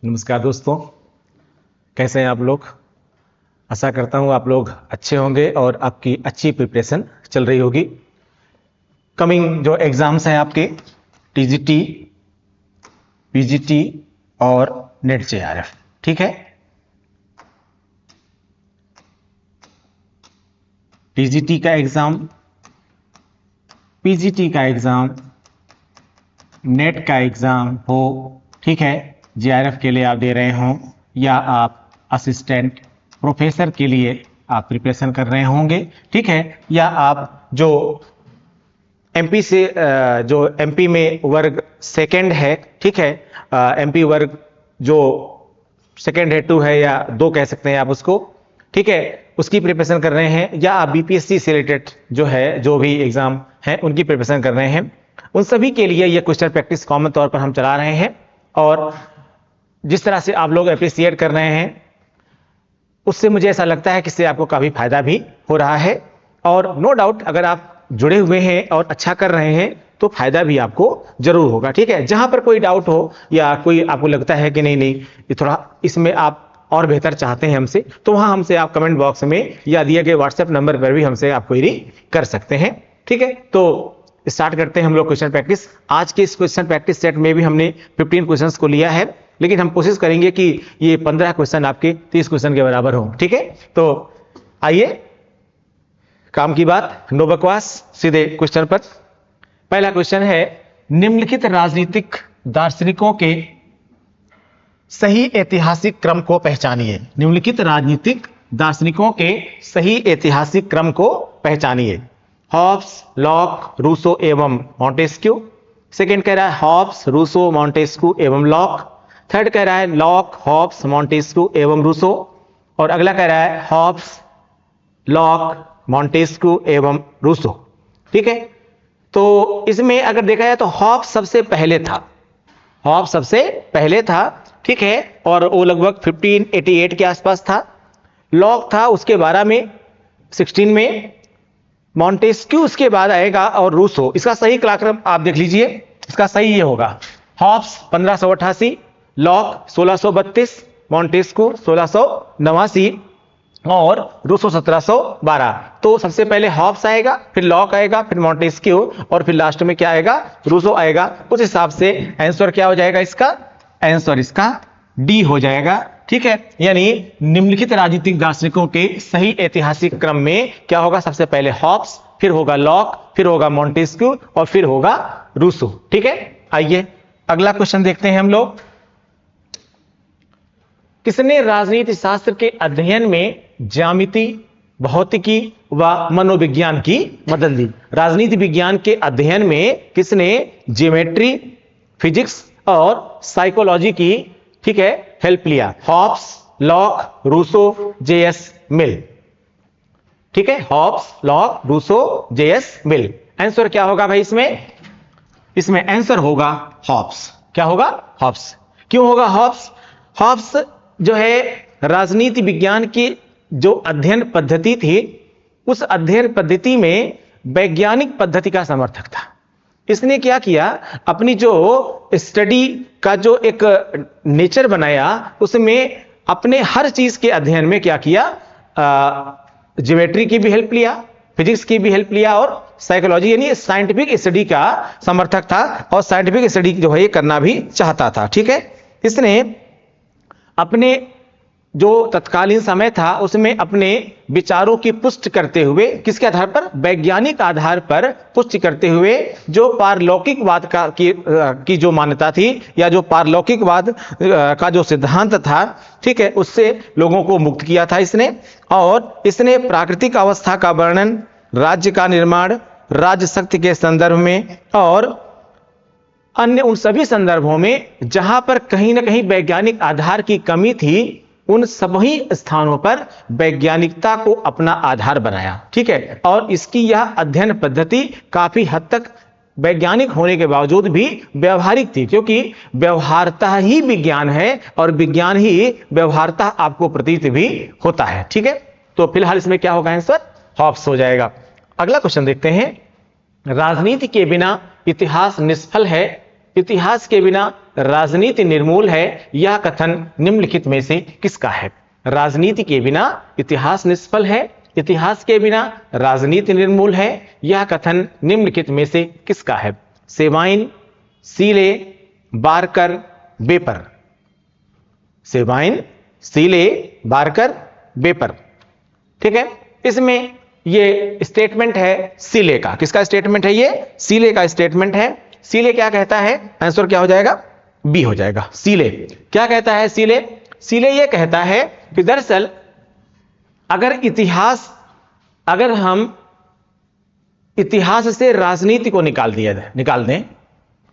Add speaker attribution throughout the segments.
Speaker 1: नमस्कार दोस्तों, कैसे हैं आप लोग। आशा करता हूं आप लोग अच्छे होंगे और आपकी अच्छी प्रिपरेशन चल रही होगी। कमिंग जो एग्जाम्स हैं आपके टीजीटी, पीजीटी और नेट जेआरएफ, ठीक है। टीजीटी का एग्जाम, पीजीटी का एग्जाम, नेट का एग्जाम हो, ठीक है। जेआरएफ के लिए आप दे रहे हो या आप असिस्टेंट प्रोफेसर के लिए आप प्रिपरेशन कर रहे होंगे, ठीक है। या आप जो एमपी से जो एमपी में वर्ग सेकंड है, ठीक है, एमपी वर्ग जो सेकंड है 2 है या 2 कह सकते हैं आप उसको, ठीक है, उसकी प्रिपरेशन कर रहे हैं। या आप बीपीएससी से रिलेटेड जो है जो भी एग्जाम है उनकी प्रिपरेशन कर रहे हैं, उन सभी के लिए ये क्वेश्चन प्रैक्टिस कॉमन तौर पर हम चला रहे हैं। और जिस तरह से आप लोग अप्रिशिएट कर रहे हैं उससे मुझे ऐसा लगता है कि इससे आपको काफी फायदा भी हो रहा है। और नो डाउट अगर आप जुड़े हुए हैं और अच्छा कर रहे हैं तो फायदा भी आपको जरूर होगा, ठीक है। जहां पर कोई डाउट हो या कोई आपको लगता है कि नहीं ये थोड़ा इसमें आप और बेहतर चाहते हैं हमसे, तो वहां हमसे आप कमेंट बॉक्स में या दिए गए व्हाट्सएप नंबर पर भी हमसे आप क्वेरी कर सकते हैं, ठीक है। तो स्टार्ट करते हैं हम लोग क्वेश्चन प्रैक्टिस। आज के इस क्वेश्चन प्रैक्टिस सेट में भी हमने 15 क्वेश्चंस को लिया है, लेकिन हम कोशिश करेंगे कि ये 15 क्वेश्चन आपके 30 क्वेश्चन के बराबर हो, ठीक है। तो आइए, काम की बात, नो बकवास, सीधे क्वेश्चन पर। पहला क्वेश्चन है, निम्नलिखित राजनीतिक दार्शनिकों के सही ऐतिहासिक क्रम को पहचानिए। निम्नलिखित राजनीतिक दार्शनिकों के सही ऐतिहासिक क्रम को पहचानिए। हॉब्स, लॉक, रूसो एवं मॉन्टेस्क्यू। सेकंड कह रहा है हॉब्स, रूसो, मॉन्टेस्क्यू एवं लॉक। थर्ड कह रहा है लॉक, हॉब्स, मॉन्टेस्क्यू एवं रूसो। और अगला कह रहा है हॉब्स, लॉक, मॉन्टेस्क्यू एवं रूसो, ठीक है। तो इसमें अगर देखा जाए तो हॉब्स सबसे पहले था, हॉब्स सबसे पहले था, ठीक है, और वो लगभग 1588 के आसपास था। लॉक था उसके 12 में, 16 में। मॉन्टेस्क्यू उसके बाद आएगा और रूसो। इसका सही कालक्रम आप देख लीजिए, इसका सही ये होगा, हॉब्स 1588, लॉक 1632, मॉन्टेस्क्यू 1689 और रूसो 1712। तो सबसे पहले हॉब्स आएगा, फिर लॉक आएगा, फिर मॉन्टेस्क्यू और फिर लास्ट में क्या आएगा, रूसो आएगा। उस हिसाब से आंसर क्या हो जाएगा इसका, आंसर इसका डी हो जाएगा, ठीक है। यानी निम्नलिखित राजनीतिक दार्शनिकों के सही ऐतिहासिक क्रम में क्या होगा, सबसे पहले हॉब्स, फिर होगा लॉक, फिर होगा मॉन्टेस्क्यू और फिर होगा रूसो, ठीक है। आइए अगला क्वेश्चन देखते हैं हम लोग। किसने राजनीति शास्त्र के अध्ययन में ज्यामिति, भौतिकी व मनोविज्ञान की मदद ली। राजनीति विज्ञान के अध्ययन में किसने ज्योमेट्री, फिजिक्स और साइकोलॉजी की, ठीक है, हेल्प लिया। हॉब्स, लॉक, रूसो, जेएस मिल, ठीक है। हॉब्स, लॉक, रूसो, जेएस मिल। आंसर क्या होगा भाई इसमें, इसमें आंसर होगा हॉब्स। क्या होगा, हॉब्स। क्यों होगा हॉब्स? हॉब्स जो है राजनीति विज्ञान की जो अध्ययन पद्धति थी, उस अध्ययन पद्धति में वैज्ञानिक पद्धति का समर्थक था। इसने क्या किया, अपनी जो स्टडी का जो एक नेचर बनाया, उसमें अपने हर चीज के अध्ययन में क्या किया, ज्योमेट्री की भी हेल्प लिया, फिजिक्स की भी हेल्प लिया और साइकोलॉजी यानी साइंटिफिक स्टडी का समर्थक था और साइंटिफिक स्टडी जो है ये करना भी चाहता था, ठीक है। इसने अपने जो तत्कालीन समय था उसमें अपने विचारों की पुष्टि करते हुए, किसके आधार पर, वैज्ञानिक आधार पर पुष्टि करते हुए, जो पारलौकिकवाद की जो मान्यता थी या जो पारलौकिकवाद का जो सिद्धांत था, ठीक है, उससे लोगों को मुक्त किया था इसने। और इसने प्राकृतिक अवस्था का वर्णन, राज्य का निर्माण, राज्य शक्ति के संदर्भ में और अन्य उन सभी संदर्भों में जहां पर कहीं ना कहीं वैज्ञानिक आधार की कमी थी, उन सभी स्थानों पर वैज्ञानिकता को अपना आधार बनाया, ठीक है। और इसकी यह अध्ययन पद्धति काफी हद तक वैज्ञानिक होने के बावजूद भी व्यवहारिक थी, क्योंकि व्यवहारता ही विज्ञान है और विज्ञान ही व्यवहारता आपको प्रतीत भी होता है, ठीक है। तो फिलहाल इसमें क्या होगा, आंसर हॉब्स हो जाएगा। अगला क्वेश्चन देखते हैं। राजनीति के बिना इतिहास निष्फल है, इतिहास के बिना राजनीति निर्मूल है, यह कथन निम्नलिखित में से किसका है? राजनीति के बिना इतिहास निष्फल है, इतिहास के बिना राजनीति निर्मूल है, यह कथन निम्नलिखित में से किसका है? सेवाइन, सीले, बारकर, बेपर। सेवाइन, सीले, बारकर, बेपर। ठीक है, इसमें ये स्टेटमेंट है सीले का। किसका स्टेटमेंट है? ये सीले का स्टेटमेंट है। सीले क्या कहता है? आंसर क्या हो जाएगा? बी हो जाएगा। सीले क्या कहता है? सीले सीले ये कहता है कि दरअसल अगर हम इतिहास से राजनीति को निकाल दें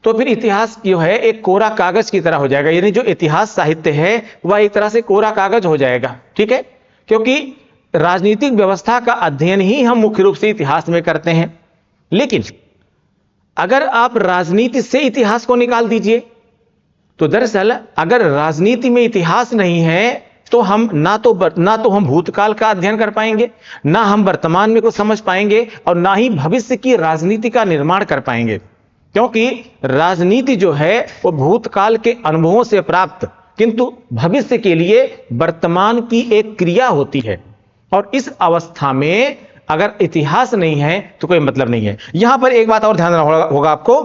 Speaker 1: तो फिर इतिहास जो है एक कोरा कागज की तरह हो जाएगा। यानी जो इतिहास साहित्य है वह एक तरह से कोरा कागज हो जाएगा। ठीक है, क्योंकि राजनीतिक व्यवस्था का अध्ययन ही हम मुख्य रूप से इतिहास में करते हैं। लेकिन अगर आप राजनीति से इतिहास को निकाल दीजिए तो दरअसल अगर राजनीति में इतिहास नहीं है तो हम ना तो हम भूतकाल का अध्ययन कर पाएंगे, ना हम वर्तमान में कुछ समझ पाएंगे, और ना ही भविष्य की राजनीति का निर्माण कर पाएंगे। क्योंकि राजनीति जो है वो भूतकाल के अनुभवों से प्राप्त किंतु भविष्य के लिए वर्तमान की एक क्रिया होती है, और इस अवस्था में अगर इतिहास नहीं है तो कोई मतलब नहीं है। यहां पर एक बात और ध्यान रखना होगा आपको,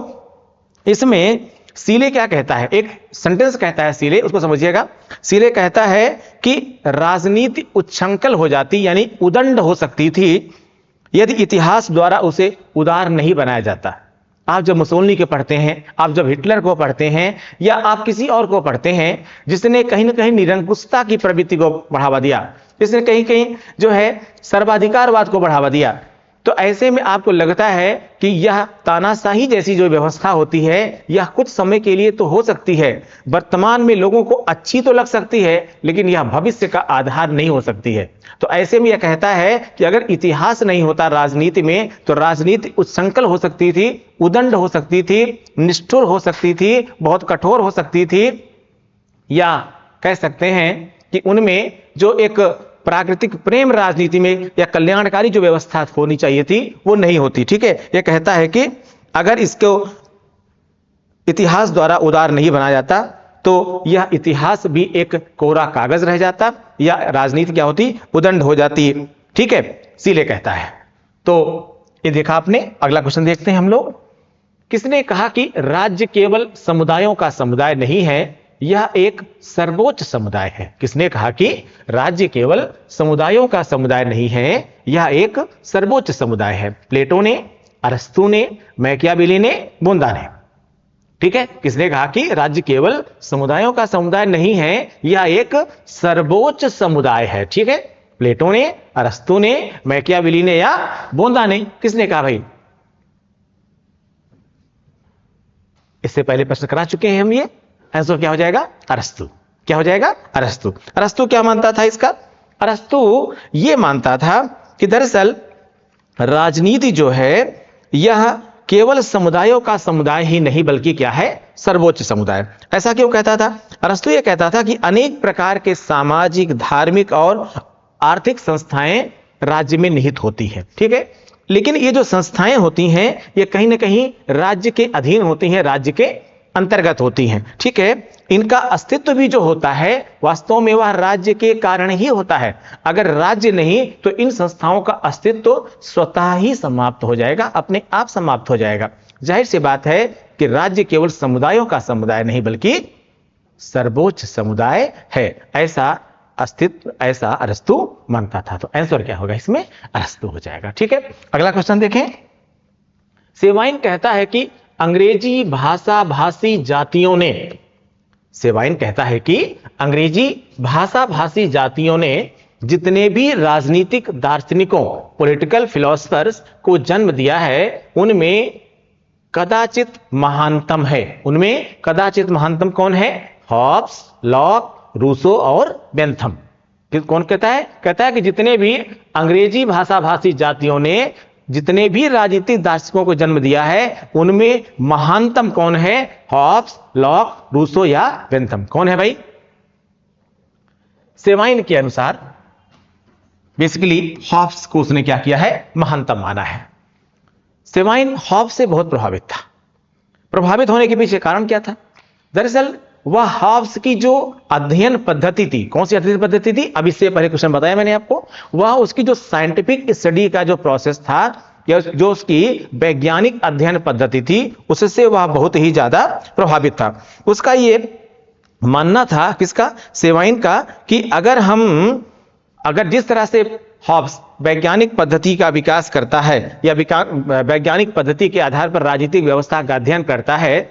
Speaker 1: इसमें सीले क्या कहता है? एक सेंटेंस कहता है सीले, उसको समझिएगा। सीले कहता है कि राजनीति उच्छृंखल हो जाती, यानी उदंड हो सकती थी, यदि इतिहास द्वारा उसे उदार नहीं बनाया जाता। आप जब मुसोलिनी के पढ़ते हैं, आप जब हिटलर को पढ़ते हैं, या आप किसी और को पढ़ते हैं जिसने कहीं ना कहीं निरंकुशता की प्रवृत्ति को बढ़ावा दिया, जिसने कहीं कहीं जो है सर्वाधिकारवाद को बढ़ावा दिया, तो ऐसे में आपको लगता है कि यह तानाशाही जैसी जो व्यवस्था होती है यह कुछ समय के लिए तो हो सकती है, वर्तमान में लोगों को अच्छी तो लग सकती है, लेकिन यह भविष्य का आधार नहीं हो सकती है। तो ऐसे में यह कहता है कि अगर इतिहास नहीं होता राजनीति में तो राजनीति उच्छृंखल हो सकती थी, उदंड हो सकती थी, निष्ठुर हो सकती थी, बहुत कठोर हो सकती थी, या कह सकते हैं कि उनमें जो एक प्राकृतिक प्रेम राजनीति में या कल्याणकारी जो व्यवस्था होनी चाहिए थी वो नहीं होती। ठीक है, यह कहता है कि अगर इसको इतिहास द्वारा उदार नहीं बनाया जाता तो यह इतिहास भी एक कोरा कागज रह जाता, या राजनीति क्या होती? उदंड हो जाती। ठीक है, सीले कहता है। तो ये देखा आपने। अगला क्वेश्चन देखते हैं हम लोग। किसने कहा कि राज्य केवल समुदायों का समुदाय नहीं है, यह एक सर्वोच्च समुदाय है? किसने कहा कि राज्य केवल समुदायों का समुदाय नहीं है, यह एक सर्वोच्च समुदाय है? प्लेटो ने, अरस्तु ने, मैकियावेली ने, बोंदा ने। ठीक है, किसने कहा कि राज्य केवल समुदायों का समुदाय नहीं है, यह एक सर्वोच्च समुदाय है? ठीक है, प्लेटो ने, अरस्तु ने, मैकियावेली ने, या बोंदा ने? किसने कहा भाई? इससे पहले प्रश्न करा चुके हैं हम। ये आंसर क्या हो जाएगा? अरस्तु। क्या हो जाएगा? अरस्तु। अरस्तु क्या मानता था इसका? अरस्तु ये मानता था कि दरअसल राजनीति जो है यह केवल समुदायों का समुदाय ही नहीं बल्कि क्या है? सर्वोच्च समुदाय। ऐसा क्यों कहता था? अरस्तु ये कहता था कि अनेक प्रकार के सामाजिक, धार्मिक और आर्थिक संस्थाएं राज्य में निहित होती हैं। ठीक है, लेकिन ये जो संस्थाएं होती हैं ये कहीं ना कहीं राज्य के अधीन होती हैं, राज्य के अंतर्गत होती हैं। ठीक है, इनका अस्तित्व भी जो होता है वास्तव में वह राज्य के कारण ही होता है। अगर राज्य नहीं तो इन संस्थाओं का अस्तित्व स्वतः ही समाप्त हो जाएगा, अपने आप समाप्त हो जाएगा। जाहिर सी बात है कि राज्य केवल समुदायों का समुदाय नहीं बल्कि सर्वोच्च समुदाय है, ऐसा अरस्तु मानता था। तो आंसर क्या होगा इसमें? अरस्तु हो जाएगा। ठीक है, अगला क्वेश्चन देखें। सेवाइन कहता है कि अंग्रेजी भाषा भाषी जातियों ने, सेवाइन कहता है कि अंग्रेजी भाषा भाषी जातियों ने जितने भी राजनीतिक दार्शनिकों, पॉलिटिकल फिलोसफर्स को जन्म दिया है उनमें कदाचित महानतम है। उनमें कदाचित महानतम कौन है? हॉब्स, लॉक, रूसो और बेंथम। कौन कहता है? कहता है कि जितने भी अंग्रेजी भाषा भाषी जातियों ने जितने भी राजनीतिक दार्शनिकों को जन्म दिया है उनमें महानतम कौन है? हॉब्स, लॉक, रूसो या बेंथम। कौन है भाई? सेवाइन के अनुसार बेसिकली हॉब्स को उसने क्या किया है? महानतम माना है। सेवाइन हॉब्स से बहुत प्रभावित था। प्रभावित होने के पीछे कारण क्या था? दरअसल वह हॉब्स की जो अध्ययन पद्धति थी, कौन सी अध्ययन पद्धति थी? अब इससे पहले क्वेश्चन बताया मैंने आपको, वह उसकी जो साइंटिफिक स्टडी का जो प्रोसेस था या जो उसकी वैज्ञानिक अध्ययन पद्धति थी, उससे वह बहुत ही ज्यादा प्रभावित था। उसका ये मानना था, किसका? सेवाइन का, कि अगर जिस तरह से हॉब्स वैज्ञानिक पद्धति का विकास करता है या वैज्ञानिक पद्धति के आधार पर राजनीतिक व्यवस्था का अध्ययन करता है,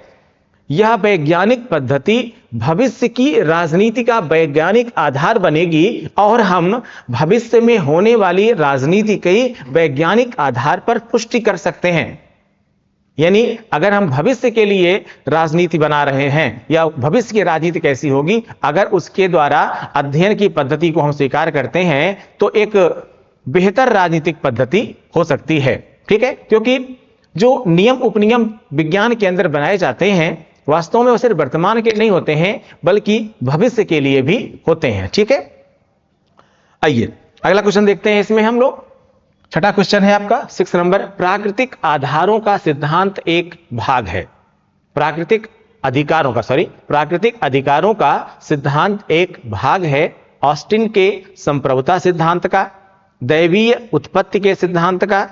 Speaker 1: यह वैज्ञानिक पद्धति भविष्य की राजनीति का वैज्ञानिक आधार बनेगी और हम भविष्य में होने वाली राजनीति की वैज्ञानिक आधार पर पुष्टि कर सकते हैं। यानी अगर हम भविष्य के लिए राजनीति बना रहे हैं या भविष्य की राजनीति कैसी होगी, अगर उसके द्वारा अध्ययन की पद्धति को हम स्वीकार करते हैं तो एक बेहतर राजनीतिक पद्धति हो सकती है। ठीक है, क्योंकि जो नियम उपनियम विज्ञान के अंदर बनाए जाते हैं वास्तव में वो सिर्फ वर्तमान के नहीं होते हैं बल्कि भविष्य के लिए भी होते हैं। ठीक है, आइए अगला क्वेश्चन देखते हैं। इसमें हम लोग छठा क्वेश्चन है आपका 6 नंबर, प्राकृतिक आधारों का सिद्धांत एक भाग है। प्राकृतिक अधिकारों का सिद्धांत एक भाग है ऑस्टिन के संप्रभुता सिद्धांत का, दैवीय उत्पत्ति के सिद्धांत का,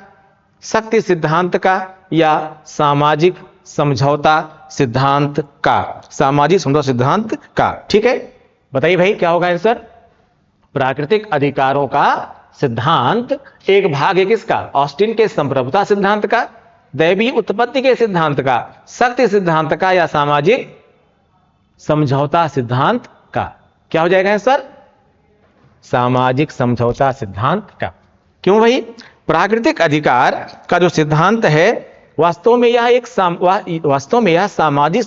Speaker 1: शक्ति सिद्धांत का या सामाजिक समझौता सिद्धांत का। सामाजिक समझौता सिद्धांत का। ठीक है, बताइए भाई क्या होगा आंसर? प्राकृतिक अधिकारों का सिद्धांत एक भाग है किसका? ऑस्टिन के संप्रभुता सिद्धांत का, दैवीय उत्पत्ति के सिद्धांत का, शक्ति सिद्धांत का या सामाजिक समझौता सिद्धांत का। क्या हो जाएगा आंसर? सामाजिक समझौता सिद्धांत का। क्यों भाई? प्राकृतिक अधिकार का जो सिद्धांत है वास्तव में यह सामाजिक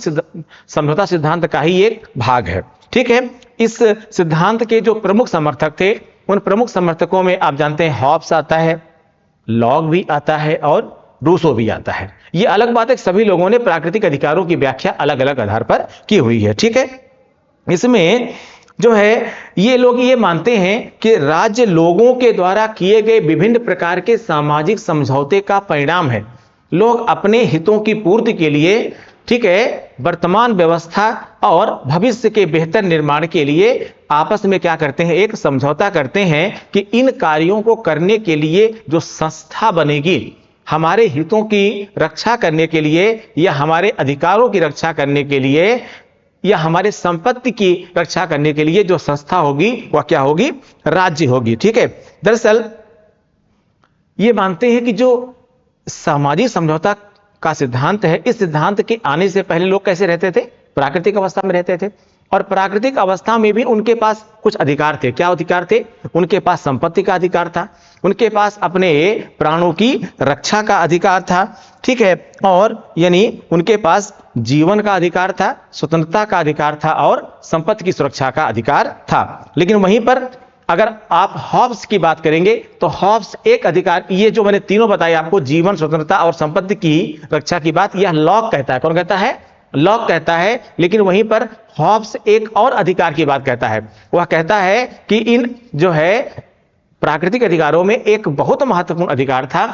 Speaker 1: समझौता सिद्धांत का ही एक भाग है। ठीक है, इस सिद्धांत के जो प्रमुख समर्थक थे उन प्रमुख समर्थकों में आप जानते हैं हॉब्स आता है, लॉक भी आता है और रूसो भी आता है। ये अलग बात है, सभी लोगों ने प्राकृतिक अधिकारों की व्याख्या अलग अलग आधार पर की हुई है। ठीक है, इसमें जो है ये लोग ये मानते हैं कि राज्य लोगों के द्वारा किए गए विभिन्न प्रकार के सामाजिक समझौते का परिणाम है। लोग अपने हितों की पूर्ति के लिए, ठीक है, वर्तमान व्यवस्था और भविष्य के बेहतर निर्माण के लिए आपस में क्या करते हैं? एक समझौता करते हैं कि इन कार्यों को करने के लिए जो संस्था बनेगी, हमारे हितों की रक्षा करने के लिए या हमारे अधिकारों की रक्षा करने के लिए या हमारे संपत्ति की रक्षा करने के लिए जो संस्था होगी वह क्या होगी? राज्य होगी। ठीक है, दरअसल ये मानते हैं कि जो सामाजिक समझौता का सिद्धांत है, इस सिद्धांत के आने से पहले लोग कैसे रहते थे? प्राकृतिक अवस्था में रहते थे और प्राकृतिक अवस्था में भी उनके पास कुछ अधिकार थे। क्या अधिकार थे? उनके पास संपत्ति का अधिकार था, उनके पास अपने प्राणों की रक्षा का अधिकार था। ठीक है, और यानी उनके पास जीवन का अधिकार था, स्वतंत्रता का अधिकार था और संपत्ति की सुरक्षा का अधिकार था। लेकिन वहीं पर अगर आप हॉब्स की बात करेंगे तो हॉब्स एक अधिकार, ये जो मैंने तीनों बताए आपको, जीवन, स्वतंत्रता और संपत्ति की रक्षा की बात, यह लॉक कहता है। कौन कहता है? लॉक कहता है। लेकिन वहीं पर हॉब्स एक और अधिकार की बात कहता है। वह कहता है कि इन जो है प्राकृतिक अधिकारों में एक बहुत महत्वपूर्ण अधिकार था,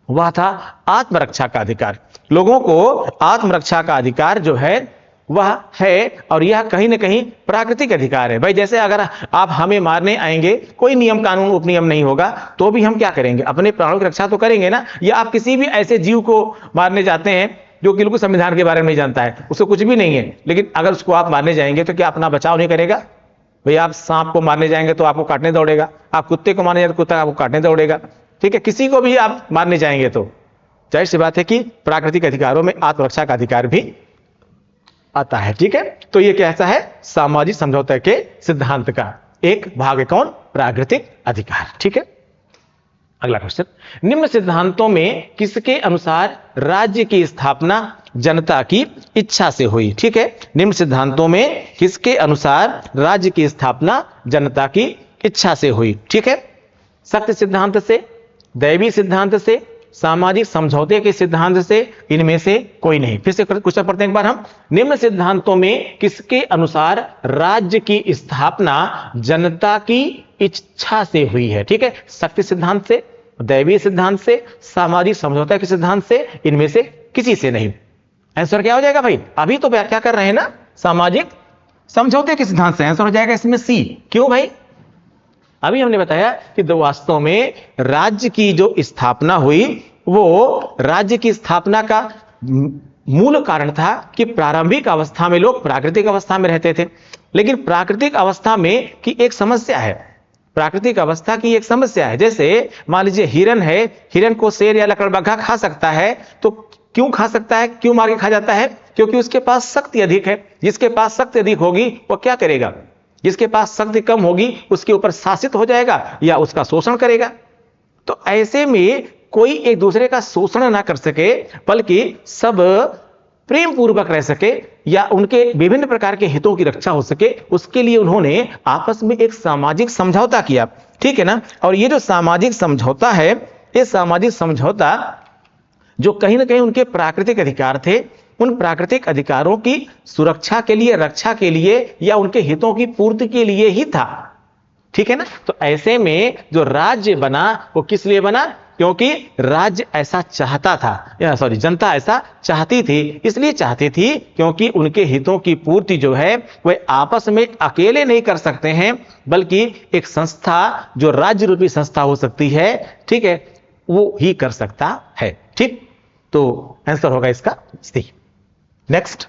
Speaker 1: वह था आत्मरक्षा का अधिकार। लोगों को आत्मरक्षा का अधिकार जो है वह है और यह कहीं ना कहीं प्राकृतिक अधिकार है। भाई जैसे अगर आप हमें मारने आएंगे, कोई नियम कानून उपनियम नहीं होगा तो भी हम क्या करेंगे? अपने प्राणों की रक्षा तो करेंगे ना। या आप किसी भी ऐसे जीव को मारने जाते हैं जो कि बिल्कुल संविधान के बारे में नहीं जानता है, उसको कुछ भी नहीं है, लेकिन अगर उसको आप मारने जाएंगे तो क्या अपना बचाव नहीं करेगा? भाई आप सांप को मारने जाएंगे तो आपको काटने दौड़ेगा, आप कुत्ते को मारने जाएंगे तो कुत्ता आपको काटने दौड़ेगा। ठीक है, किसी को भी आप मारने जाएंगे तो जाहिर सी बात है कि प्राकृतिक अधिकारों में आत्मरक्षा का अधिकार भी आता है। ठीक है, तो ये कैसा है? सामाजिक समझौते के सिद्धांत का एक भाग है। कौन? प्राकृतिक अधिकार। ठीक है, अगला क्वेश्चन, निम्न सिद्धांतों में किसके अनुसार राज्य की स्थापना जनता की इच्छा से हुई? ठीक है, निम्न सिद्धांतों में किसके अनुसार राज्य की स्थापना जनता की इच्छा से हुई? ठीक है, शक्ति सिद्धांत से, दैवी सिद्धांत से, सामाजिक समझौते के सिद्धांत से, इनमें से कोई नहीं। फिर से क्वेश्चन पढ़ते हैं एक बार हम। निम्न सिद्धांतों में किसके अनुसार राज्य की स्थापना जनता की इच्छा से हुई है? ठीक है, शक्ति सिद्धांत से, दैवीय सिद्धांत से, सामाजिक समझौता के सिद्धांत से, इनमें से किसी से नहीं। आंसर क्या हो जाएगा भाई? अभी तो व्याख्या कर रहे हैं ना सामाजिक समझौते के सिद्धांत से। आंसर हो जाएगा इसमें सी। क्यों भाई? अभी हमने बताया कि वास्तव में राज्य की जो स्थापना हुई वो राज्य की स्थापना का मूल कारण था कि प्रारंभिक अवस्था में लोग प्राकृतिक अवस्था में रहते थे, लेकिन प्राकृतिक अवस्था में की एक समस्या है, प्राकृतिक अवस्था की एक समस्या है। जैसे मान लीजिए हिरन है, हिरन को शेर या लकड़बग्घा खा सकता है, तो क्यों खा सकता है, क्यों मार के खा जाता है? क्योंकि उसके पास शक्ति अधिक है। जिसके पास शक्ति अधिक होगी वो क्या करेगा? जिसके पास शक्ति कम होगी उसके ऊपर शासित हो जाएगा या उसका शोषण करेगा। तो ऐसे में कोई एक दूसरे का शोषण ना कर सके, बल्कि सब प्रेम पूर्वक रह सके या उनके विभिन्न प्रकार के हितों की रक्षा हो सके, उसके लिए उन्होंने आपस में एक सामाजिक समझौता किया। ठीक है ना? और ये जो सामाजिक समझौता है, ये सामाजिक समझौता जो कहीं ना कहीं उनके प्राकृतिक अधिकार थे, उन प्राकृतिक अधिकारों की सुरक्षा के लिए, रक्षा के लिए या उनके हितों की पूर्ति के लिए ही था। ठीक है ना? तो ऐसे में जो राज्य बना वो किस लिए बना? क्योंकि राज्य ऐसा चाहता था, या सॉरी जनता ऐसा चाहती थी। इसलिए चाहती थी क्योंकि उनके हितों की पूर्ति जो है वह आपस में अकेले नहीं कर सकते हैं, बल्कि एक संस्था जो राज्य रूपी संस्था हो सकती है, ठीक है, वो ही कर सकता है। ठीक, तो आंसर होगा इसका सी। नेक्स्ट,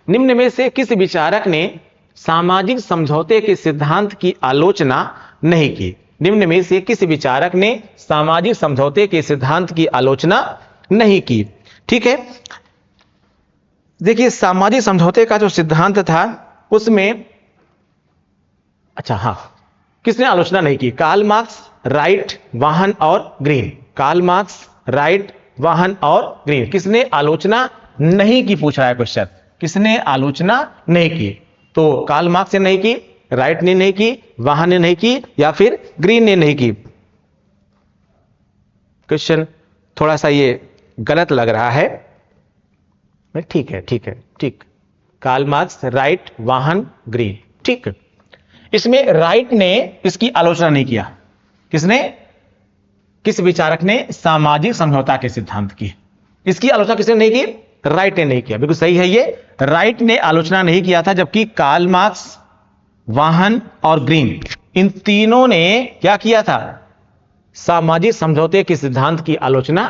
Speaker 1: निम्न में से किस विचारक ने सामाजिक समझौते के सिद्धांत की आलोचना नहीं की? निम्न में से किस विचारक ने सामाजिक समझौते के सिद्धांत की आलोचना नहीं की? ठीक है, देखिए सामाजिक समझौते का जो सिद्धांत था उसमें, अच्छा हाँ, किसने आलोचना नहीं की? कार्ल मार्क्स, राइट, वाहन और ग्रीन। कार्ल मार्क्स, राइट, वाहन और ग्रीन, किसने आलोचना नहीं की पूछा है क्वेश्चन। किसने आलोचना नहीं की? तो कार्ल मार्क्स ने नहीं की, राइट ने नहीं की, वाहन ने नहीं की, या फिर ग्रीन ने नहीं की। क्वेश्चन थोड़ा सा ये गलत लग रहा है। ठीक है, ठीक है, ठीक। कार्ल मार्क्स, राइट, वाहन, ग्रीन, ठीक। इसमें राइट ने इसकी आलोचना नहीं किया। किसने? किस विचारक ने सामाजिक समझौता के सिद्धांत की? इसकी आलोचना किसने नहीं की? राइट ने नहीं किया। बिल्कुल सही है, ये राइट ने आलोचना नहीं किया था, जबकि कार्ल मार्क्स, वाहन और ग्रीन, इन तीनों ने क्या किया था? सामाजिक समझौते के सिद्धांत की आलोचना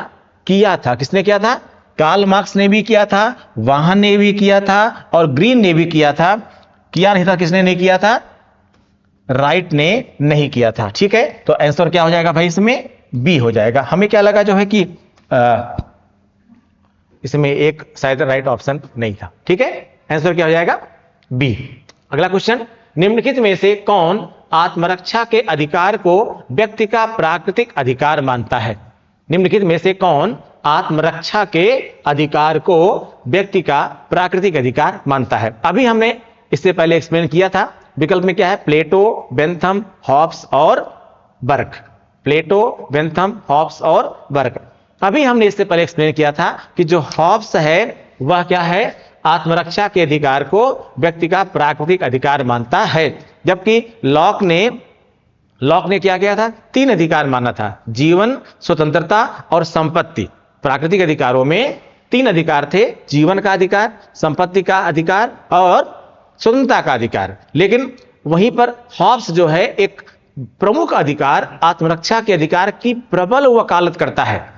Speaker 1: किया था। किसने किया था? कार्ल मार्क्स ने भी किया था, वाहन ने भी किया था और ग्रीन ने भी किया था। किया नहीं था, किसने नहीं किया था? राइट ने नहीं किया था। ठीक है, तो आंसर क्या हो जाएगा भाई? इसमें बी हो जाएगा। हमें क्या लगा जो है कि इसमें एक शायद राइट ऑप्शन नहीं था। ठीक है, आंसर क्या हो जाएगा? बी। अगला क्वेश्चन, निम्नलिखित में से कौन आत्मरक्षा के अधिकार को व्यक्ति का प्राकृतिक अधिकार मानता है? निम्नलिखित में से कौन आत्मरक्षा के अधिकार को व्यक्ति का प्राकृतिक अधिकार मानता है? अभी हमने इससे पहले एक्सप्लेन किया था। विकल्प में क्या है? प्लेटो, बेंथम, हॉब्स और बर्क। प्लेटो, बेंथम, हॉब्स और बर्क। अभी हमने इससे पहले एक्सप्लेन किया था कि जो हॉब्स है वह क्या है? आत्मरक्षा के अधिकार को व्यक्ति का प्राकृतिक अधिकार मानता है, जबकि लॉक ने क्या किया था? 3 अधिकार माना था, जीवन, स्वतंत्रता और संपत्ति। प्राकृतिक अधिकारों में 3 अधिकार थे, जीवन का अधिकार, संपत्ति का अधिकार और स्वतंत्रता का अधिकार। लेकिन वहीं पर हॉब्स जो है एक प्रमुख अधिकार, आत्मरक्षा के अधिकार की प्रबल वकालत करता है।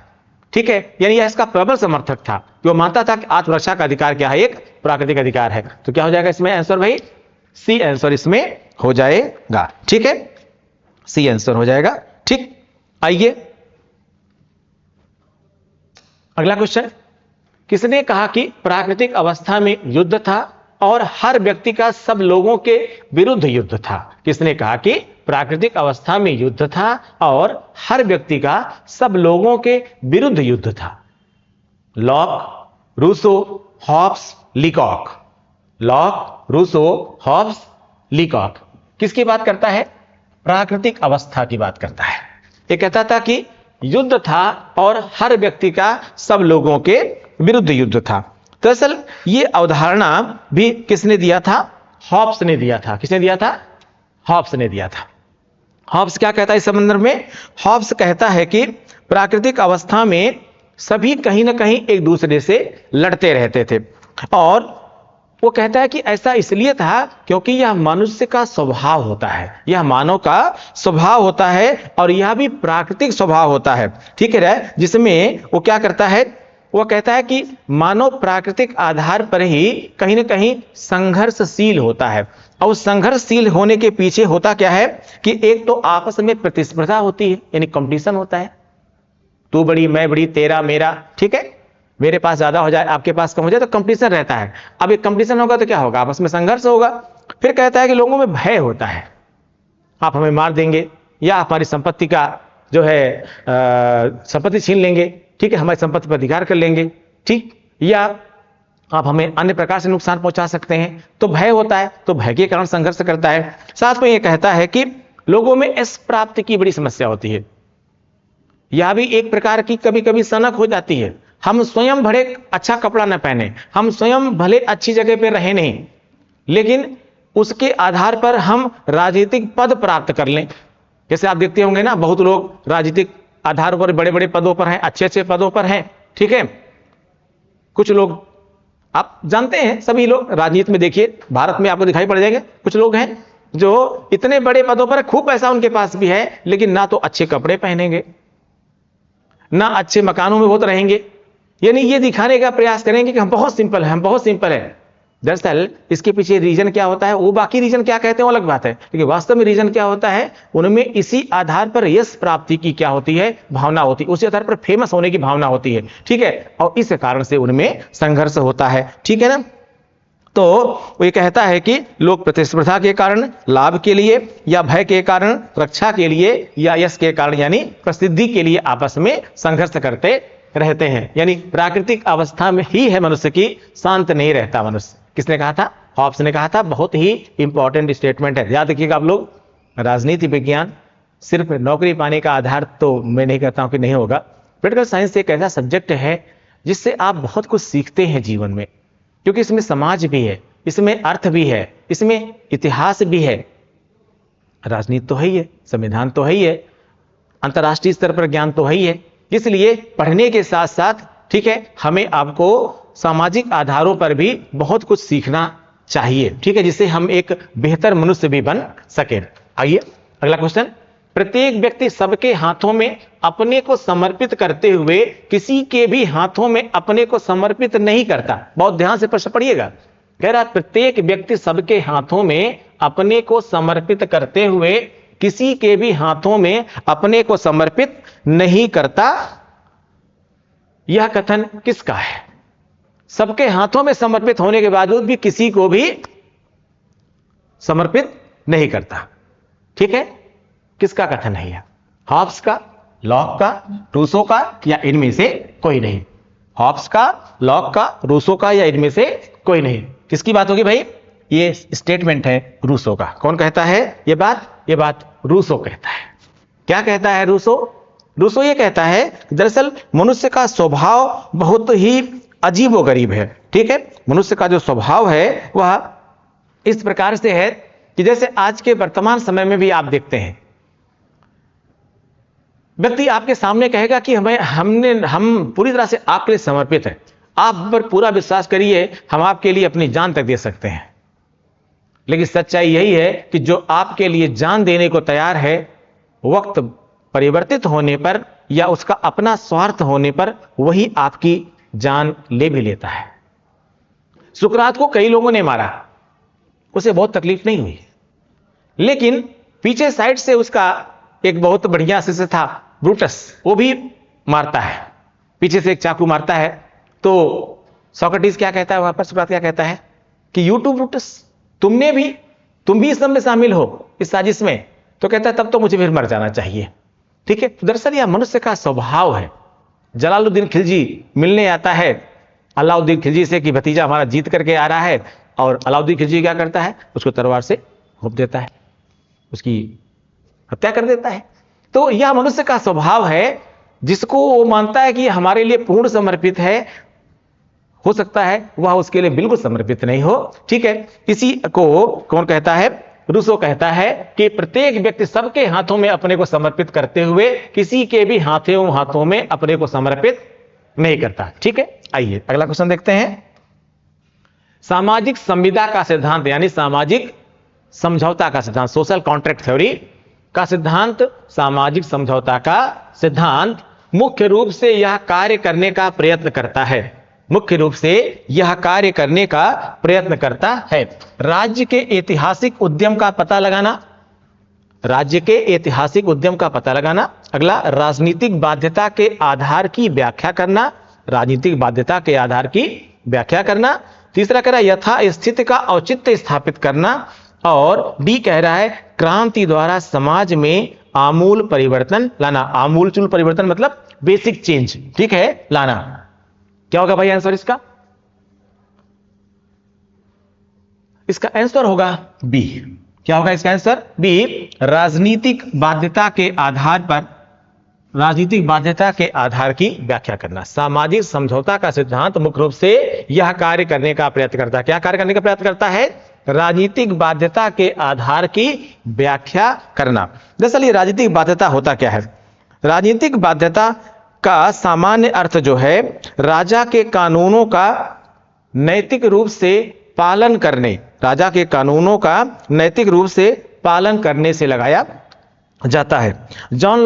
Speaker 1: ठीक है, यानी यह इसका प्रबल समर्थक था, जो मानता था कि आत्मरक्षा का अधिकार क्या है? एक प्राकृतिक अधिकार है। तो क्या हो जाएगा इसमें आंसर भाई? सी आंसर इसमें हो जाएगा। ठीक है, सी आंसर हो जाएगा। ठीक, आइए अगला क्वेश्चन। किसने कहा कि प्राकृतिक अवस्था में युद्ध था और हर व्यक्ति का सब लोगों के विरुद्ध युद्ध था? किसने कहा कि प्राकृतिक अवस्था में युद्ध था और हर व्यक्ति का सब लोगों के विरुद्ध युद्ध था? Locke, Rousseau, Hobbes, Leacock. Locke, Rousseau, Hobbes, Leacock किसकी बात करता है? प्राकृतिक अवस्था की बात करता है। ये कहता था कि युद्ध था और हर व्यक्ति का सब लोगों के विरुद्ध युद्ध था। दरअसल ये अवधारणा भी किसने दिया था? हॉब्स ने दिया था। किसने दिया था? हॉब्स ने दिया था। हॉब्स क्या कहता है इस संदर्भ में? हॉब्स कहता है कि प्राकृतिक अवस्था में सभी कहीं ना कहीं एक दूसरे से लड़ते रहते थे। और वो कहता है कि ऐसा इसलिए था क्योंकि यह मनुष्य का स्वभाव होता है, यह मानव का स्वभाव होता है और यह भी प्राकृतिक स्वभाव होता है, ठीक है, जिसमें वो क्या करता है, वो कहता है कि मानव प्राकृतिक आधार पर ही कहीं ना कहीं संघर्षशील होता है। और संघर्षशील होने के पीछे होता क्या है कि एक तो आपस में प्रतिस्पर्धा होती है, यानी कंपटीशन होता है, तू बड़ी मैं बड़ी, तेरा मेरा, ठीक है, मेरे पास ज्यादा हो जाए आपके पास कम हो जाए, तो कंपटीशन रहता है। अब एक कंपटीशन होगा तो क्या होगा, आपस में संघर्ष होगा। फिर कहता है कि लोगों में भय होता है, आप हमें मार देंगे या हमारी संपत्ति का जो है संपत्ति छीन लेंगे, ठीक है, हमारी संपत्ति पर अधिकार कर लेंगे, ठीक, या आप हमें अन्य प्रकार से नुकसान पहुंचा सकते हैं, तो भय होता है, तो भय के कारण संघर्ष करता है। साथ में यह कहता है कि लोगों में यश प्राप्ति की बड़ी समस्या होती है, यह भी एक प्रकार की कभी कभी सनक हो जाती है। हम स्वयं भले अच्छा कपड़ा न पहने, हम स्वयं भले अच्छी जगह पर रहे नहीं, लेकिन उसके आधार पर हम राजनीतिक पद प्राप्त कर लें। जैसे आप देखते होंगे ना, बहुत लोग राजनीतिक आधार पर बड़े बड़े पदों पर हैं, अच्छे अच्छे पदों पर हैं, ठीक है। कुछ लोग आप जानते हैं, सभी लोग राजनीति में देखिए, भारत में आपको दिखाई पड़ जाएंगे, कुछ लोग हैं जो इतने बड़े पदों पर, खूब पैसा उनके पास भी है, लेकिन ना तो अच्छे कपड़े पहनेंगे, ना अच्छे मकानों में बहुत रहेंगे, यानी ये दिखाने का प्रयास करेंगे कि हम बहुत सिंपल हैं, हम बहुत सिंपल हैं। दरअसल इसके पीछे रीजन क्या होता है, वो बाकी रीजन क्या कहते हैं वो अलग बात है, लेकिन वास्तव में रीजन क्या होता है, उनमें इसी आधार पर यश प्राप्ति की क्या होती है, भावना होती है, उसी आधार पर फेमस होने की भावना होती है, ठीक है, और इस कारण से उनमें संघर्ष होता है, ठीक है ना। तो वो ये कहता है कि लोग प्रतिस्पर्धा के कारण, लाभ के लिए या भय के कारण, रक्षा के लिए या यश के कारण, यानी प्रसिद्धि के लिए आपस में संघर्ष करते रहते हैं। यानी प्राकृतिक अवस्था में ही है मनुष्य की, शांत नहीं रहता मनुष्य। किसने कहा था, हॉब्स ने कहा था। बहुत ही इंपॉर्टेंट स्टेटमेंट है, याद रखिएगा आप लोग। राजनीति विज्ञान सिर्फ नौकरी पाने का आधार तो मैं नहीं कहता हूं कि नहीं होगा। पॉलिटिकल साइंस एक ऐसा सब्जेक्ट है जिससे आप बहुत कुछ सीखते हैं जीवन में, क्योंकि इसमें समाज भी है, इसमें अर्थ भी है, इसमें इतिहास भी है, राजनीति तो है ही है, संविधान तो है ही है, अंतर्राष्ट्रीय स्तर पर ज्ञान तो है ही है। इसलिए पढ़ने के साथ साथ, ठीक है, हमें आपको सामाजिक आधारों पर भी बहुत कुछ सीखना चाहिए, ठीक है, जिससे हम एक बेहतर मनुष्य भी बन सके। आइए अगला क्वेश्चन। प्रत्येक व्यक्ति सबके हाथों में अपने को समर्पित करते हुए किसी के भी हाथों में अपने को समर्पित नहीं करता। बहुत ध्यान से प्रश्न पढ़िएगा। कह रहा प्रत्येक व्यक्ति सबके हाथों में अपने को समर्पित करते हुए किसी के भी हाथों में अपने को समर्पित नहीं करता। यह कथन किसका है? सबके हाथों में समर्पित होने के बावजूद भी किसी को भी समर्पित नहीं करता, ठीक है, किसका कथन है यह? हॉब्स का, लॉक का, रूसो का, या इनमें से कोई नहीं? हॉब्स का, लॉक का, रूसो का, या इनमें से कोई नहीं? किसकी बात होगी भाई? ये स्टेटमेंट है रूसो का। कौन कहता है ये बात? ये बात रूसो कहता है। क्या कहता है रूसो? रूसो ये कहता है दरअसल मनुष्य का स्वभाव बहुत ही अजीबोगरीब है, ठीक है। मनुष्य का जो स्वभाव है वह इस प्रकार से है कि जैसे आज के वर्तमान समय में भी आप देखते हैं, व्यक्ति आपके सामने कहेगा कि हम पूरी तरह से आपके लिए समर्पित हैं, आप पर पूरा विश्वास करिए, हम आपके लिए अपनी जान तक दे सकते हैं। लेकिन सच्चाई यही है कि जो आपके लिए जान देने को तैयार है, वक्त परिवर्तित होने पर या उसका अपना स्वार्थ होने पर वही आपकी जान ले भी लेता है। सुकरात को कई लोगों ने मारा, उसे बहुत तकलीफ नहीं हुई, लेकिन पीछे साइड से उसका एक बहुत बढ़िया शिष्य था ब्रूटस, वो भी मारता है, पीछे से एक चाकू मारता है। तो सोक्रेटिस क्या कहता है वहां पर? सुकरात क्या कहता है कि यू टू ब्रूटस, तुम भी इस सब में शामिल हो, इस साजिश में। तो कहता है तब तो मुझे फिर मर जाना चाहिए, ठीक है। दरअसल यह मनुष्य का स्वभाव है। जलालुद्दीन खिलजी मिलने आता है अलाउद्दीन खिलजी से कि भतीजा हमारा जीत करके आ रहा है, और अलाउद्दीन खिलजी क्या करता है? उसको तलवार से घोंप देता है, उसकी हत्या कर देता है। तो यह मनुष्य का स्वभाव है, जिसको वो मानता है कि हमारे लिए पूर्ण समर्पित है, हो सकता है वह उसके लिए बिल्कुल समर्पित नहीं हो, ठीक है। इसी को कौन कहता है? रूसो कहता है कि प्रत्येक व्यक्ति सबके हाथों में अपने को समर्पित करते हुए किसी के भी हाथों में अपने को समर्पित नहीं करता। ठीक है, आइए अगला क्वेश्चन देखते हैं। सामाजिक संविदा का सिद्धांत यानी सामाजिक समझौता का सिद्धांत, सोशल कॉन्ट्रैक्ट थ्योरी का सिद्धांत, सामाजिक समझौता का सिद्धांत मुख्य रूप से यह कार्य करने का प्रयत्न करता है, मुख्य रूप से यह कार्य करने का प्रयत्न करता है राज्य के ऐतिहासिक उद्यम का पता लगाना, राज्य के ऐतिहासिक उद्यम का पता लगाना। अगला, राजनीतिक बाध्यता के आधार की व्याख्या करना, राजनीतिक बाध्यता के आधार की व्याख्या करना। तीसरा कह रहा है यथास्थिति का औचित्य स्थापित करना, और डी कह रहा है क्रांति द्वारा समाज में आमूल परिवर्तन लाना। आमूल चूल परिवर्तन मतलब बेसिक चेंज, ठीक है, लाना। क्या होगा भाई आंसर इसका? इसका आंसर होगा बी। क्या होगा इसका आंसर? बी। राजनीतिक बाध्यता के आधार पर, राजनीतिक बाध्यता के आधार की व्याख्या करना। सामाजिक समझौता का सिद्धांत मुख्य रूप से यह कार्य करने का प्रयत्न करता है। क्या कार्य करने का प्रयत्न करता है? राजनीतिक बाध्यता के आधार की व्याख्या करना। दरअसल ये राजनीतिक बाध्यता होता क्या है? राजनीतिक बाध्यता का सामान्य अर्थ जो है, राजा के कानूनों का नैतिक रूप से पालन करने, राजा के कानूनों का नैतिक रूप से पालन करने से लगाया जाता है। जॉन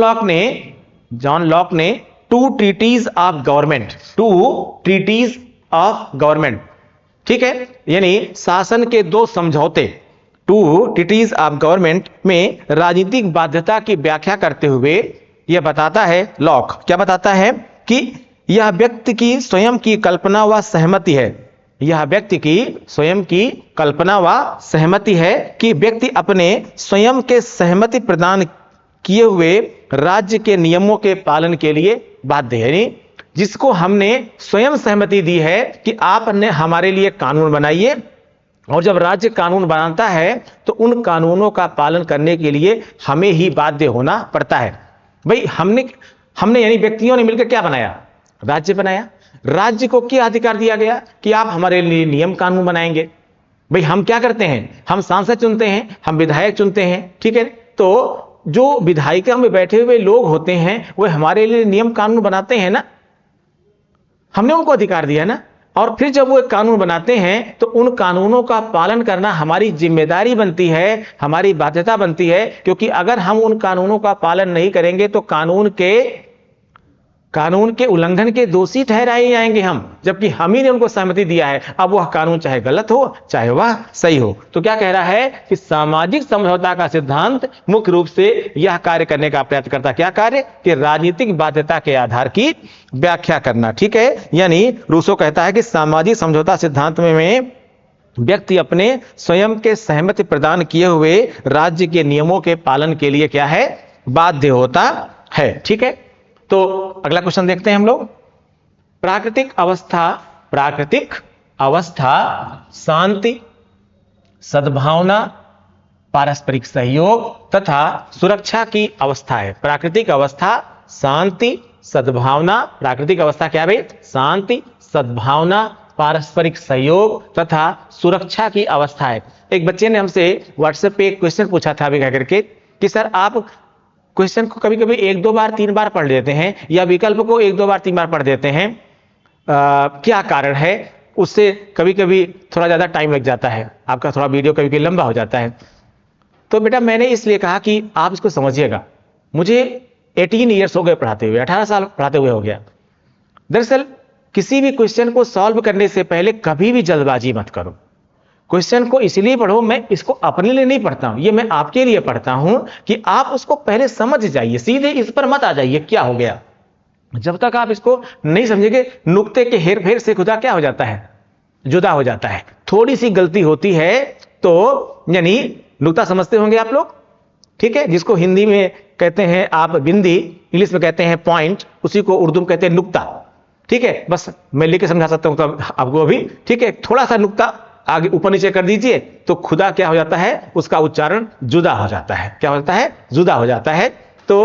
Speaker 1: लॉक ने टू ट्रीटीज ऑफ गवर्नमेंट, ठीक है, यानी शासन के दो समझौते, टू ट्रीटीज ऑफ गवर्नमेंट में राजनीतिक बाध्यता की व्याख्या करते हुए यह बताता है, लॉक क्या बताता है कि यह व्यक्ति की स्वयं की कल्पना व सहमति है, यह व्यक्ति की स्वयं की कल्पना व सहमति है कि व्यक्ति अपने स्वयं के सहमति प्रदान किए हुए राज्य के नियमों के पालन के लिए बाध्य है। यानी जिसको हमने स्वयं सहमति दी है कि आपने हमारे लिए कानून बनाइए, और जब राज्य कानून बनाता है तो उन कानूनों का पालन करने के लिए हमें ही बाध्य होना पड़ता है। भाई हमने यानी व्यक्तियों ने मिलकर क्या बनाया? राज्य बनाया। राज्य को क्या अधिकार दिया गया कि आप हमारे लिए नियम कानून बनाएंगे। भाई हम क्या करते हैं? हम सांसद चुनते हैं, हम विधायक चुनते हैं, ठीक है। तो जो विधायिका में बैठे हुए लोग होते हैं वो हमारे लिए नियम कानून बनाते हैं ना, हमने उनको अधिकार दिया ना। और फिर जब वो एक कानून बनाते हैं तो उन कानूनों का पालन करना हमारी जिम्मेदारी बनती है, हमारी बाध्यता बनती है, क्योंकि अगर हम उन कानूनों का पालन नहीं करेंगे तो कानून के उल्लंघन के दोषी ठहराए जाएंगे हम, जबकि हम ही ने उनको सहमति दिया है। अब वह कानून चाहे गलत हो चाहे वह सही हो। तो क्या कह रहा है कि सामाजिक समझौता का सिद्धांत मुख्य रूप से यह कार्य करने का प्रयत्न करता है। क्या कार्य? कि राजनीतिक बाध्यता के आधार की व्याख्या करना, ठीक है। यानी रूसो कहता है कि सामाजिक समझौता सिद्धांत में व्यक्ति अपने स्वयं के सहमति प्रदान किए हुए राज्य के नियमों के पालन के लिए क्या है? बाध्य होता है, ठीक है। तो अगला क्वेश्चन देखते हैं हम लोग। प्राकृतिक अवस्था शांति, सद्भावना, पारस्परिक सहयोग तथा सुरक्षा की अवस्था है। प्राकृतिक अवस्था शांति, सद्भावना, प्राकृतिक अवस्था क्या है? शांति, सद्भावना, पारस्परिक सहयोग तथा सुरक्षा की अवस्था है। एक बच्चे ने हमसे व्हाट्सएप पे एक क्वेश्चन पूछा था अभी कह करके कि सर आप क्वेश्चन को कभी कभी 1-2 बार 3 बार पढ़ लेते हैं, या विकल्प को 1-2 बार 3 बार पढ़ देते हैं, क्या कारण है? उससे कभी कभी थोड़ा ज्यादा टाइम लग जाता है, आपका थोड़ा वीडियो कभी कभी लंबा हो जाता है। तो बेटा मैंने इसलिए कहा कि आप इसको समझिएगा। मुझे 18 ईयर्स हो गए पढ़ाते हुए, 18 साल पढ़ाते हुए हो गया। दरअसल किसी भी क्वेश्चन को सॉल्व करने से पहले कभी भी जल्दबाजी मत करो। क्वेश्चन को इसलिए पढ़ो, मैं इसको अपने लिए नहीं पढ़ता हूं, ये मैं आपके लिए पढ़ता हूं कि आप उसको पहले समझ जाइए, सीधे इस पर मत आ जाइए क्या हो गया। जब तक आप इसको नहीं समझेंगे, नुक्ते के हेर फेर से खुदा क्या हो जाता है? जुदा हो जाता है। थोड़ी सी गलती होती है तो, यानी नुक्ता समझते होंगे आप लोग, ठीक है, जिसको हिंदी में कहते हैं आप बिंदी, इंग्लिश में कहते हैं पॉइंट, उसी को उर्दू में कहते हैं नुक्ता, ठीक है। बस मैं लिख के समझा सकता हूं तो आपको अभी, ठीक है। थोड़ा सा नुक्ता आगे ऊपर नीचे कर दीजिए तो खुदा क्या हो जाता है? उसका उच्चारण जुदा हो जाता है। क्या होता है? जुदा हो जाता है। तो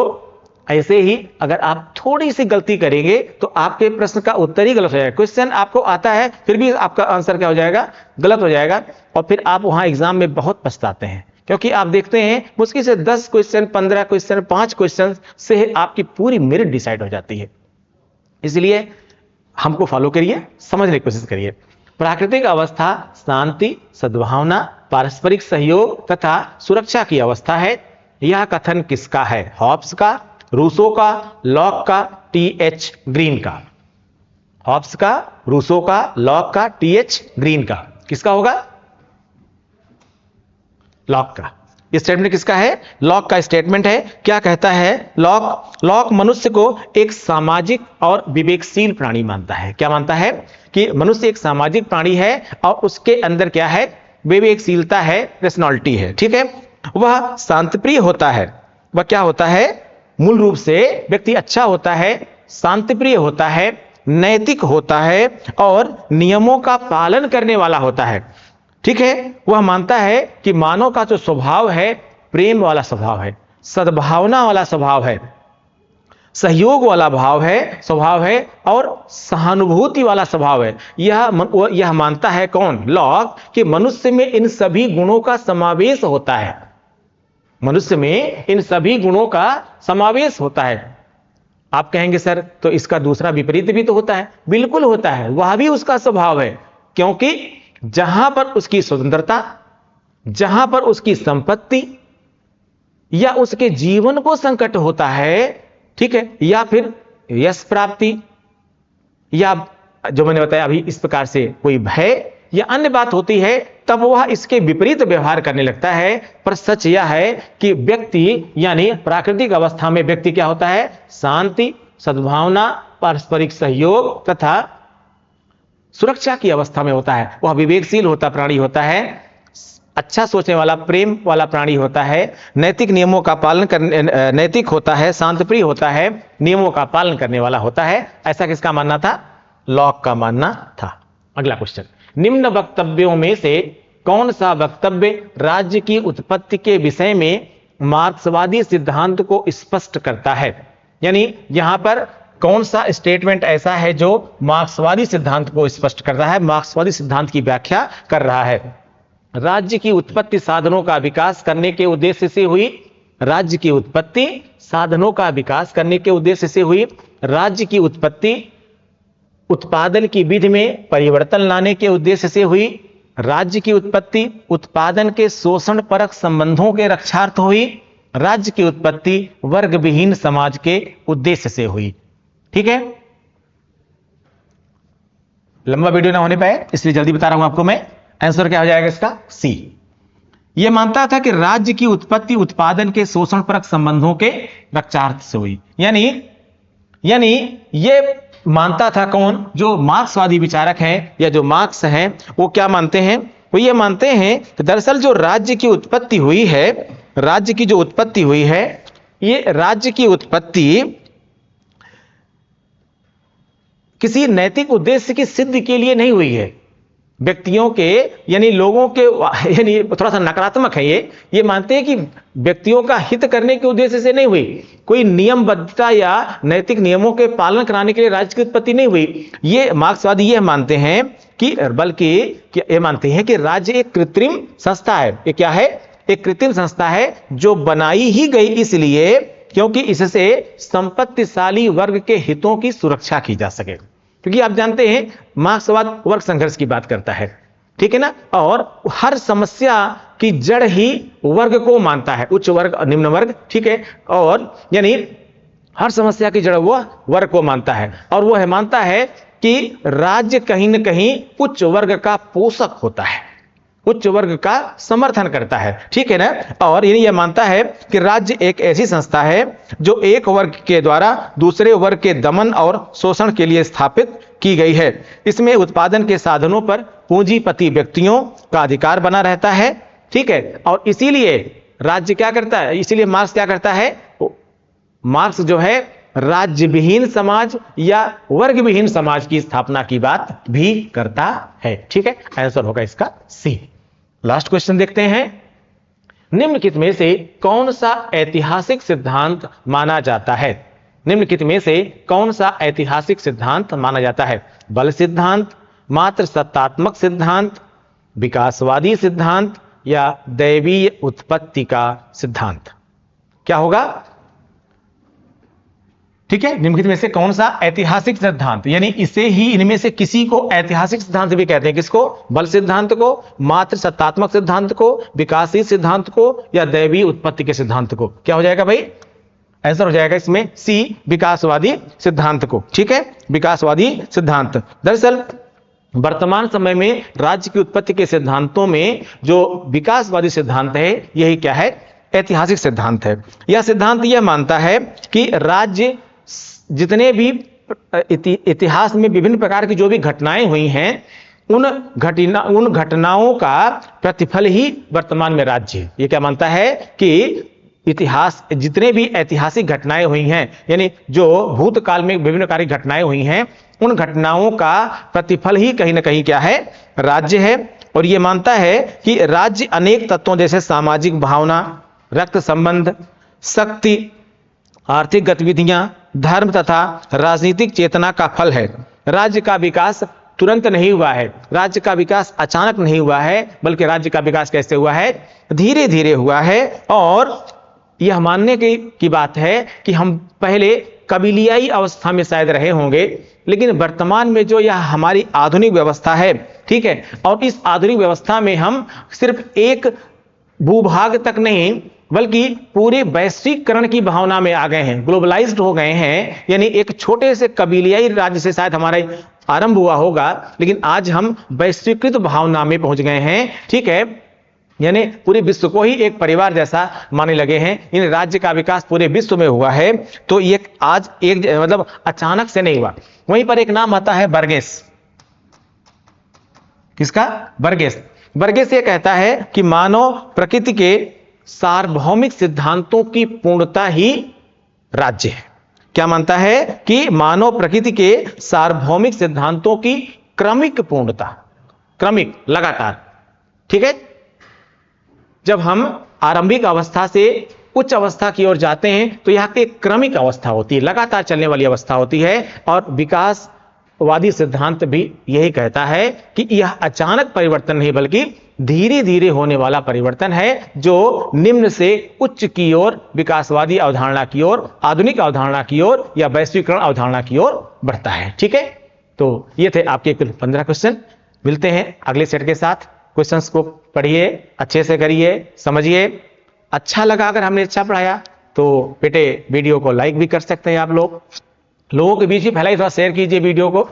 Speaker 1: ऐसे ही अगर आप थोड़ी सी गलती करेंगे तो आपके प्रश्न का उत्तर ही गलत हो जाएगा। क्वेश्चन आपको आता है फिर भी आपका आंसर क्या हो जाएगा? गलत हो जाएगा, और फिर आप वहां एग्जाम में बहुत पछताते हैं, क्योंकि आप देखते हैं मुश्किल से 10 क्वेश्चन, 15 क्वेश्चन, 5 क्वेश्चन से आपकी पूरी मेरिट डिसाइड हो जाती है। इसलिए हमको फॉलो करिए, समझने की कोशिश करिए। प्राकृतिक अवस्था शांति, सद्भावना, पारस्परिक सहयोग तथा सुरक्षा की अवस्था है। यह कथन किसका है? हॉब्स का, रूसो का, लॉक का, टी.एच. ग्रीन का। हॉब्स का, रूसो का, लॉक का, टी.एच. ग्रीन का। किसका होगा? लॉक का। स्टेटमेंट किसका है? लॉक का स्टेटमेंट है। क्या कहता है लॉक मनुष्य को एक सामाजिक और विवेकशील प्राणी मानता है। क्या मानता है? कि मनुष्य एक सामाजिक प्राणी है और उसके अंदर क्या है? विवेकशीलता है, पर्सनालिटी है। ठीक है। वह शांतिप्रिय होता है। वह क्या होता है? मूल रूप से व्यक्ति अच्छा होता है, शांतिप्रिय होता है, नैतिक होता है और नियमों का पालन करने वाला होता है। ठीक है। वह मानता है कि मानव का जो स्वभाव है प्रेम वाला स्वभाव है, सद्भावना वाला स्वभाव है, सहयोग वाला स्वभाव है और सहानुभूति वाला स्वभाव है। यह मानता है कौन? लॉक, कि मनुष्य में इन सभी गुणों का समावेश होता है। मनुष्य में इन सभी गुणों का समावेश होता है। आप कहेंगे सर तो इसका दूसरा विपरीत भी तो होता है। बिल्कुल होता है, वह भी उसका स्वभाव है। क्योंकि जहां पर उसकी स्वतंत्रता, जहां पर उसकी संपत्ति या उसके जीवन को संकट होता है, ठीक है, या फिर यश प्राप्ति या जो मैंने बताया अभी इस प्रकार से कोई भय या अन्य बात होती है, तब वह इसके विपरीत व्यवहार करने लगता है। पर सच यह है कि व्यक्ति यानी प्राकृतिक अवस्था में व्यक्ति क्या होता है? शांति, सद्भावना, पारस्परिक सहयोग तथा सुरक्षा की अवस्था में होता है। वह विवेकशील होता प्राणी होता है, अच्छा सोचने वाला, प्रेम वाला प्राणी होता है, नैतिक नियमों का पालन करने, नैतिक होता है, शांतिप्रिय होता है, नियमों का पालन करने वाला होता है। ऐसा किसका मानना था? लॉक का मानना था। अगला क्वेश्चन, निम्न वक्तव्यों में से कौन सा वक्तव्य राज्य की उत्पत्ति के विषय में मार्क्सवादी सिद्धांत को स्पष्ट करता है? यानी यहां पर कौन सा स्टेटमेंट ऐसा है जो मार्क्सवादी सिद्धांत को स्पष्ट करता है, मार्क्सवादी सिद्धांत की व्याख्या कर रहा है? राज्य की उत्पत्ति साधनों का विकास करने के उद्देश्य से हुई। राज्य की उत्पत्ति साधनों का विकास करने के उद्देश्य से हुई। राज्य की उत्पत्ति उत्पादन की विधि में परिवर्तन लाने के उद्देश्य से हुई। राज्य की उत्पत्ति उत्पादन के शोषण परक संबंधों के रक्षार्थ हुई। राज्य की उत्पत्ति वर्ग विहीन समाज के उद्देश्य से हुई। ठीक है, लंबा वीडियो ना होने पाए इसलिए जल्दी बता रहा हूं आपको मैं। आंसर क्या हो जाएगा इसका? सी। यह मानता था कि राज्य की उत्पत्ति उत्पादन के शोषण परक संबंधों के रक्षार्थ से हुई। यानी यह मानता था कौन? जो मार्क्सवादी विचारक है या जो मार्क्स हैं, वो क्या मानते हैं? वो ये मानते हैं कि दरअसल जो राज्य की उत्पत्ति हुई है, राज्य की जो उत्पत्ति हुई है, ये राज्य की उत्पत्ति किसी नैतिक उद्देश्य की सिद्धि के लिए नहीं हुई है। व्यक्तियों के यानी लोगों के, यानी थोड़ा सा नकारात्मक है ये मानते हैं कि व्यक्तियों का हित करने के उद्देश्य से नहीं हुई। कोई नियमबद्धता या नैतिक नियमों के पालन कराने के लिए राज्य की उत्पत्ति नहीं हुई। ये मार्क्सवादी ये मानते हैं कि बल्कि ये मानते हैं कि राज्य एक कृत्रिम संस्था है। ये क्या है? एक कृत्रिम संस्था है जो बनाई ही गई इसलिए क्योंकि इससे संपत्तिशाली वर्ग के हितों की सुरक्षा की जा सके। क्योंकि आप जानते हैं मार्क्सवाद वर्ग संघर्ष की बात करता है, ठीक है ना, और हर समस्या की जड़ ही वर्ग को मानता है, उच्च वर्ग और निम्न वर्ग, ठीक है, और यानी हर समस्या की जड़ वो वर्ग को मानता है और वो है मानता है कि राज्य कहीं ना कहीं उच्च वर्ग का पोषक होता है, उच्च वर्ग का समर्थन करता है, ठीक है ना। और यह मानता है कि राज्य एक ऐसी संस्था है जो एक वर्ग के द्वारा दूसरे वर्ग के दमन और शोषण के लिए स्थापित की गई है। इसमें उत्पादन के साधनों पर पूंजीपति व्यक्तियों का अधिकार बना रहता है, ठीक है, और इसीलिए राज्य क्या करता है, इसीलिए मार्क्स क्या करता है, मार्क्स जो है राज्य विहीन समाज या वर्ग विहीन समाज की स्थापना की बात भी करता है, ठीक है। आंसर होगा इसका सी। लास्ट क्वेश्चन देखते हैं, निम्नलिखित में से कौन सा ऐतिहासिक सिद्धांत माना जाता है? निम्नलिखित में से कौन सा ऐतिहासिक सिद्धांत माना जाता है? बल सिद्धांत, मात्र सत्तात्मक सिद्धांत, विकासवादी सिद्धांत या दैवीय उत्पत्ति का सिद्धांत? क्या होगा? ठीक है, निम्नलिखित में से कौन सा ऐतिहासिक सिद्धांत, यानी इसे ही इनमें से किसी को ऐतिहासिक सिद्धांत भी कहते हैं, किसको, बल सिद्धांत को, मात्र सत्तात्मक सिद्धांत को, विकासशील सिद्धांत को, या दैवीय उत्पत्ति के सिद्धांत को। क्या हो जाएगा भाई, आंसर हो जाएगा इसमें सी, विकासवादी सिद्धांत को। ठीक है, विकासवादी सिद्धांत। दरअसल वर्तमान समय में राज्य की उत्पत्ति के सिद्धांतों में जो विकासवादी सिद्धांत है, यही क्या है, ऐतिहासिक सिद्धांत है। यह सिद्धांत यह मानता है कि राज्य जितने भी इतिहास में विभिन्न प्रकार की जो भी घटनाएं हुई हैं, उन घटनाओं का प्रतिफल ही वर्तमान में राज्य है। ये क्या मानता है कि इतिहास, जितने भी ऐतिहासिक घटनाएं हुई हैं, यानी जो भूतकाल में विभिन्न प्रकार की घटनाएं हुई हैं, उन घटनाओं का प्रतिफल ही कहीं ना कहीं क्या है, राज्य है। और यह मानता है कि राज्य अनेक तत्वों जैसे सामाजिक भावना, रक्त संबंध, शक्ति, आर्थिक गतिविधियां, धर्म तथा राजनीतिक चेतना का फल है। राज्य का विकास तुरंत नहीं हुआ है, राज्य का विकास अचानक नहीं हुआ है, बल्कि राज्य का विकास कैसे हुआ है, धीरे धीरे हुआ है। और यह मानने की बात है कि हम पहले कबीलियाई अवस्था में शायद रहे होंगे, लेकिन वर्तमान में जो यह हमारी आधुनिक व्यवस्था है, ठीक है, और इस आधुनिक व्यवस्था में हम सिर्फ एक भूभाग तक नहीं, बल्कि पूरे वैश्वीकरण की भावना में आ गए हैं, ग्लोबलाइज्ड हो गए हैं। यानी एक छोटे से कबीलियाई राज्य से शायद हमारा आरंभ हुआ होगा, लेकिन आज हम वैश्वीकृत भावना में पहुंच गए हैं। ठीक है, यानी पूरे विश्व को ही एक परिवार जैसा मानने लगे हैं। इन राज्य का विकास पूरे विश्व में हुआ है, तो ये आज एक मतलब अचानक से नहीं हुआ। वहीं पर एक नाम आता है बर्गेस। किसका, बर्गेस। बर्गेस ये कहता है कि मानव प्रकृति के सार्वभौमिक सिद्धांतों की पूर्णता ही राज्य है। क्या मानता है कि मानव प्रकृति के सार्वभौमिक सिद्धांतों की क्रमिक पूर्णता, क्रमिक, लगातार। ठीक है, जब हम आरंभिक अवस्था से उच्च अवस्था की ओर जाते हैं तो यह एक क्रमिक अवस्था होती है, लगातार चलने वाली अवस्था होती है। और विकासवादी सिद्धांत भी यही कहता है कि यह अचानक परिवर्तन नहीं, बल्कि धीरे धीरे होने वाला परिवर्तन है, जो निम्न से उच्च की ओर, विकासवादी अवधारणा की ओर, आधुनिक अवधारणा की ओर या वैश्वीकरण अवधारणा की ओर बढ़ता है। ठीक है, तो ये थे आपके कुल 15 क्वेश्चन। मिलते हैं अगले सेट के साथ। क्वेश्चंस को पढ़िए, अच्छे से करिए, समझिए। अच्छा लगा, अगर हमने अच्छा पढ़ाया तो बेटे वीडियो को लाइक भी कर सकते हैं आप लोग, लोगों के बीच ही फैलाइए, थोड़ा शेयर कीजिए वीडियो को।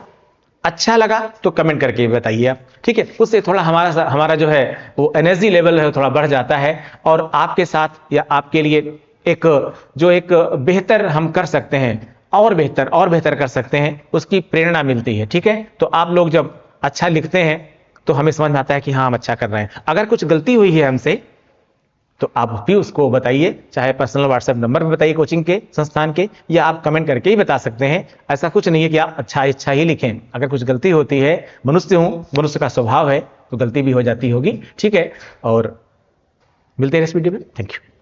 Speaker 1: अच्छा लगा तो कमेंट करके बताइए आप, ठीक है, उससे थोड़ा हमारा जो है वो एनर्जी लेवल है थोड़ा बढ़ जाता है, और आपके साथ या आपके लिए एक बेहतर हम कर सकते हैं, और बेहतर कर सकते हैं, उसकी प्रेरणा मिलती है। ठीक है, तो आप लोग जब अच्छा लिखते हैं तो हमें समझ में आता है कि हाँ हम अच्छा कर रहे हैं। अगर कुछ गलती हुई है हमसे तो आप भी उसको बताइए, चाहे पर्सनल व्हाट्सएप नंबर पे बताइए कोचिंग के संस्थान के, या आप कमेंट करके ही बता सकते हैं। ऐसा कुछ नहीं है कि आप अच्छा ही लिखें, अगर कुछ गलती होती है, मनुष्य का स्वभाव है, तो गलती भी हो जाती होगी। ठीक है, और मिलते हैं इस वीडियो में। Thank you.